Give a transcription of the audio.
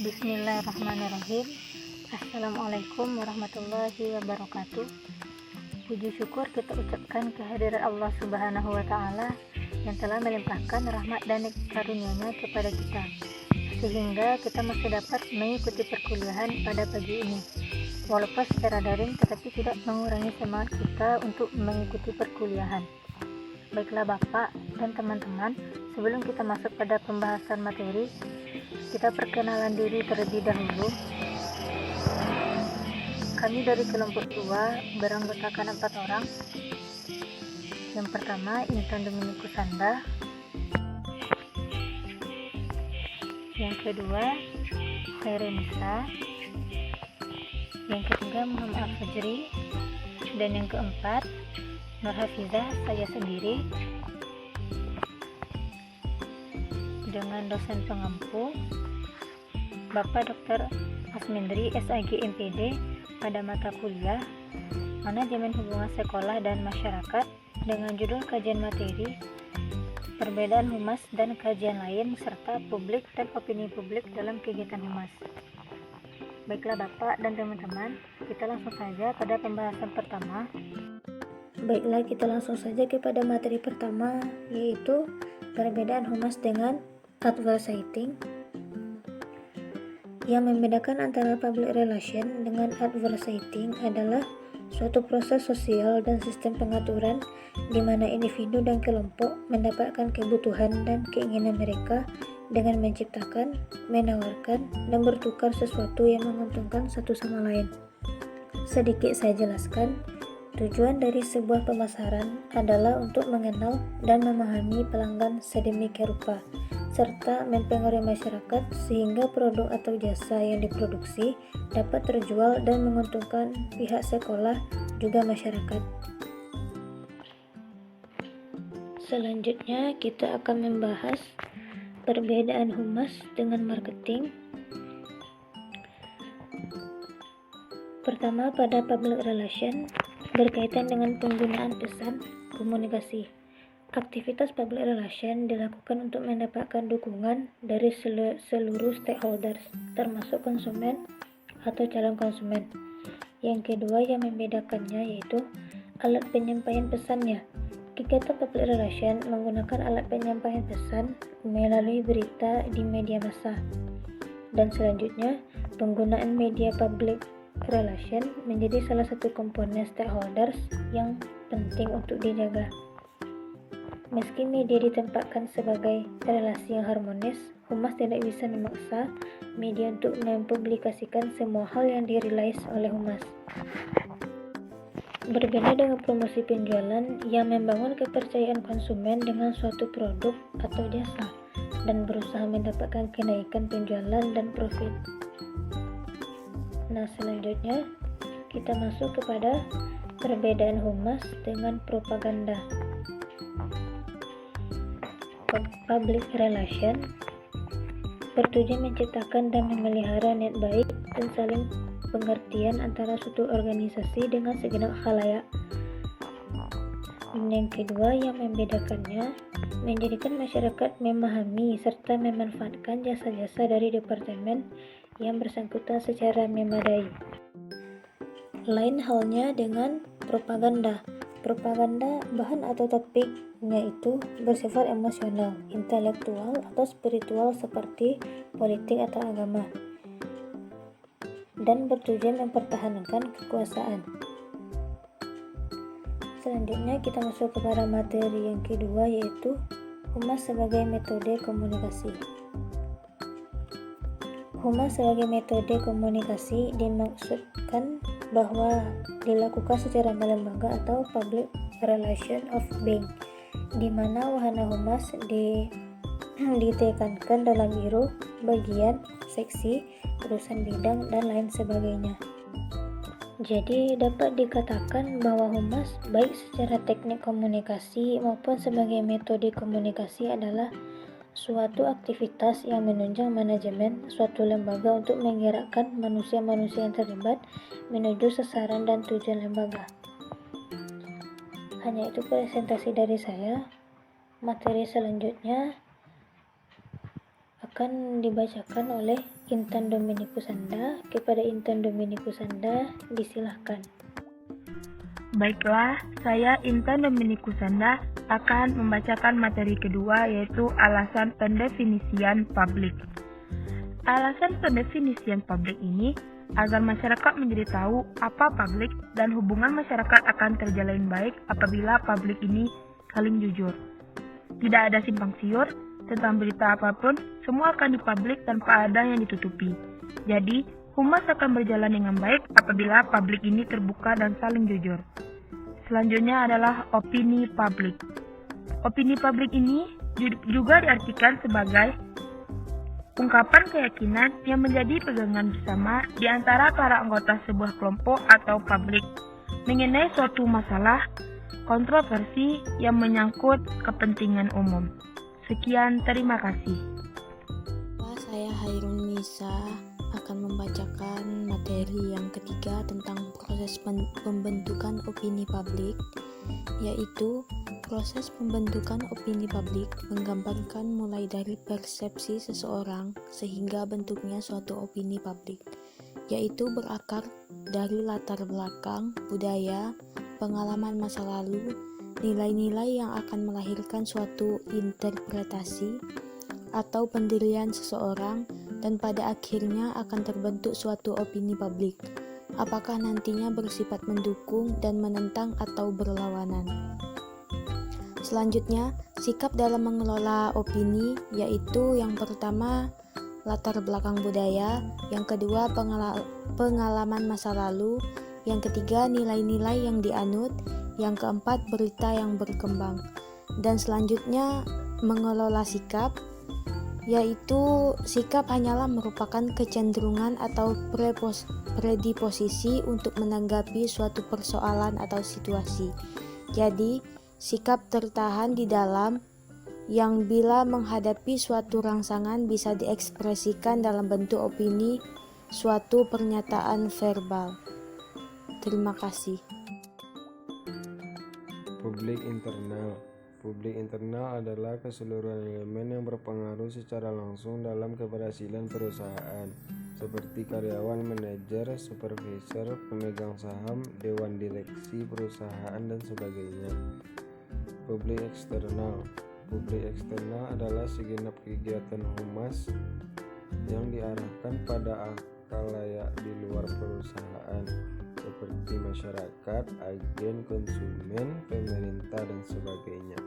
Bismillahirrahmanirrahim. Assalamualaikum warahmatullahi wabarakatuh. Puji syukur kita ucapkan kehadiran Allah Subhanahu wa Ta'ala yang telah melimpahkan rahmat dan karunia-Nya kepada kita, sehingga kita masih dapat mengikuti perkuliahan pada pagi ini. Walaupun secara daring, tetapi tidak mengurangi semangat kita untuk mengikuti perkuliahan. Baiklah Bapak dan teman-teman, sebelum kita masuk pada pembahasan materi, kita perkenalan diri terlebih dahulu. Kami dari kelompok 2 beranggotakan 4 orang. Yang pertama, Intan Dominikus Sanda. Yang kedua, Khairunisa. Yang ketiga, Muhammad Al-Fajri. Dan yang keempat, Nur Hafizah, saya sendiri, dengan dosen pengampu Bapak Dr. Asmendri SAG MPD pada mata kuliah Manajemen Hubungan Sekolah dan Masyarakat dengan judul kajian materi perbedaan humas dan kajian lain serta publik dan opini publik dalam kegiatan humas. Baiklah Bapak dan teman-teman, kita langsung saja pada pembahasan pertama. Baiklah, kita langsung saja kepada materi pertama, yaitu perbedaan humas dengan advertising. Yang membedakan antara public relation dengan advertising adalah suatu proses sosial dan sistem pengaturan di mana individu dan kelompok mendapatkan kebutuhan dan keinginan mereka dengan menciptakan, menawarkan, dan bertukar sesuatu yang menguntungkan satu sama lain. Sedikit saya jelaskan. Tujuan dari sebuah pemasaran adalah untuk mengenal dan memahami pelanggan sedemikian rupa, serta mempengaruhi masyarakat sehingga produk atau jasa yang diproduksi dapat terjual dan menguntungkan pihak sekolah juga masyarakat. Selanjutnya kita akan membahas perbedaan humas dengan marketing. Pertama, pada public relation berkaitan dengan penggunaan pesan komunikasi. Aktivitas public relation dilakukan untuk mendapatkan dukungan dari seluruh stakeholders, termasuk konsumen atau calon konsumen. Yang kedua yang membedakannya yaitu alat penyampaian pesannya. Kegiatan public relation menggunakan alat penyampaian pesan melalui berita di media massa. Dan selanjutnya, penggunaan media public relation menjadi salah satu komponen stakeholders yang penting untuk dijaga. Meski media ditempatkan sebagai relasi yang harmonis, humas tidak bisa memaksa media untuk mempublikasikan semua hal yang dirilis oleh humas. Berbeda dengan promosi penjualan yang membangun kepercayaan konsumen dengan suatu produk atau jasa dan berusaha mendapatkan kenaikan penjualan dan profit. Nah, selanjutnya kita masuk kepada perbedaan humas dengan propaganda. Public relation bertujuan menciptakan dan memelihara niat baik dan saling pengertian antara suatu organisasi dengan segenap khalayak. Yang kedua yang membedakannya menjadikan masyarakat memahami serta memanfaatkan jasa-jasa dari departemen yang bersangkutan secara memadai. Lain halnya dengan propaganda. Propaganda bahan atau topiknya itu bersifat emosional, intelektual, atau spiritual seperti politik atau agama, dan bertujuan mempertahankan kekuasaan. Selanjutnya kita masuk kepada materi yang kedua, yaitu humas sebagai metode komunikasi. Humas sebagai metode komunikasi dimaksudkan bahwa dilakukan secara melembaga atau public relation of being, di mana wahana humas ditekankan dalam biro, bagian, seksi, urusan bidang, dan lain sebagainya. Jadi dapat dikatakan bahwa humas baik secara teknik komunikasi maupun sebagai metode komunikasi adalah suatu aktivitas yang menunjang manajemen suatu lembaga untuk menggerakkan manusia-manusia yang terlibat menuju sasaran dan tujuan lembaga. Hanya itu presentasi dari saya. Materi selanjutnya akan dibacakan oleh Intan Dominikus Anda. Kepada Intan Dominikus Anda, disilahkan. Baiklah, saya Intan Dominikus Anda akan membacakan materi kedua, yaitu alasan pendefinisian publik. Alasan pendefinisian publik ini agar masyarakat menjadi tahu apa publik dan hubungan masyarakat akan terjalin baik apabila publik ini saling jujur. Tidak ada simpang siur tentang berita apapun, semua akan dipublik tanpa ada yang ditutupi. Jadi, humas akan berjalan dengan baik apabila publik ini terbuka dan saling jujur. Selanjutnya adalah opini publik. Opini publik ini juga diartikan sebagai ungkapan keyakinan yang menjadi pegangan bersama di antara para anggota sebuah kelompok atau publik mengenai suatu masalah kontroversi yang menyangkut kepentingan umum. Sekian, terima kasih. Saya Hairun Nisa akan membacakan materi yang ketiga tentang proses pembentukan opini publik, yaitu proses pembentukan opini publik menggambarkan mulai dari persepsi seseorang sehingga bentuknya suatu opini publik, yaitu berakar dari latar belakang, budaya, pengalaman masa lalu, nilai-nilai yang akan melahirkan suatu interpretasi atau pendirian seseorang, dan pada akhirnya akan terbentuk suatu opini publik, apakah nantinya bersifat mendukung dan menentang atau berlawanan. Selanjutnya, sikap dalam mengelola opini, yaitu yang pertama latar belakang budaya, yang kedua pengalaman masa lalu, yang ketiga nilai-nilai yang dianut, yang keempat berita yang berkembang, dan selanjutnya mengelola sikap, yaitu sikap hanyalah merupakan kecenderungan atau predisposisi untuk menanggapi suatu persoalan atau situasi. Jadi, sikap tertahan di dalam yang bila menghadapi suatu rangsangan bisa diekspresikan dalam bentuk opini, suatu pernyataan verbal. Terima kasih. Publik internal. Publik internal adalah keseluruhan elemen yang berpengaruh secara langsung dalam keberhasilan perusahaan, seperti karyawan, manajer, supervisor, pemegang saham, dewan direksi perusahaan, dan sebagainya. Publik eksternal. Publik eksternal adalah segenap kegiatan humas yang diarahkan pada khalayak di luar perusahaan, seperti masyarakat, agen, konsumen, pemerintah, dan sebagainya.